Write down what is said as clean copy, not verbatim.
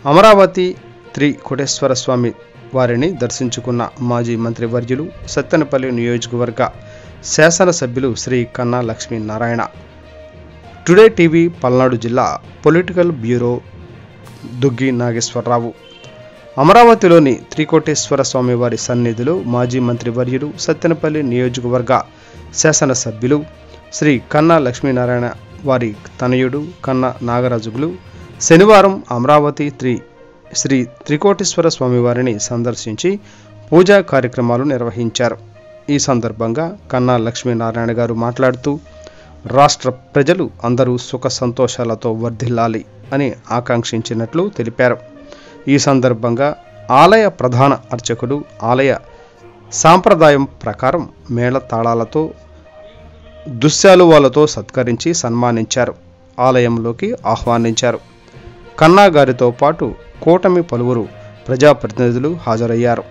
అమరావతి శ్రీ కోటేశ్వర స్వామి వారిని దర్శించుకున్న మాజీ మంత్రివర్యులు సత్తెనపల్లి నియోజకవర్గ శాసనసభ్యులు శ్రీ కన్నా లక్ష్మీనారాయణ. టుడే టీవీ పల్నాడు జిల్లా పొలిటికల్ బ్యూరో దుగ్గి నాగేశ్వరరావు. అమరావతిలోని త్రికోటేశ్వర స్వామి వారి సన్నిధిలో మాజీ మంత్రివర్యులు సత్తెనపల్లి నియోజకవర్గ శాసనసభ్యులు శ్రీ కన్నా లక్ష్మీనారాయణ వారి తనయుడు కన్నా నాగరాజులు శనివారం అమరావతి శ్రీ త్రికోటేశ్వర స్వామివారిని సందర్శించి పూజా కార్యక్రమాలు నిర్వహించారు. ఈ సందర్భంగా కన్నా లక్ష్మీనారాయణ గారు మాట్లాడుతూ రాష్ట్ర ప్రజలు అందరూ సుఖ సంతోషాలతో వర్ధిల్లాలి అని ఆకాంక్షించినట్లు తెలిపారు. ఈ సందర్భంగా ఆలయ ప్రధాన అర్చకుడు ఆలయ సాంప్రదాయం ప్రకారం మేళతాళాలతో దుశ్శాలువాలతో సత్కరించి సన్మానించారు. ఆలయంలోకి ఆహ్వానించారు. కన్నా గారితో పాటు కూటమి పలువురు ప్రజాప్రతినిధులు హాజరయ్యారు.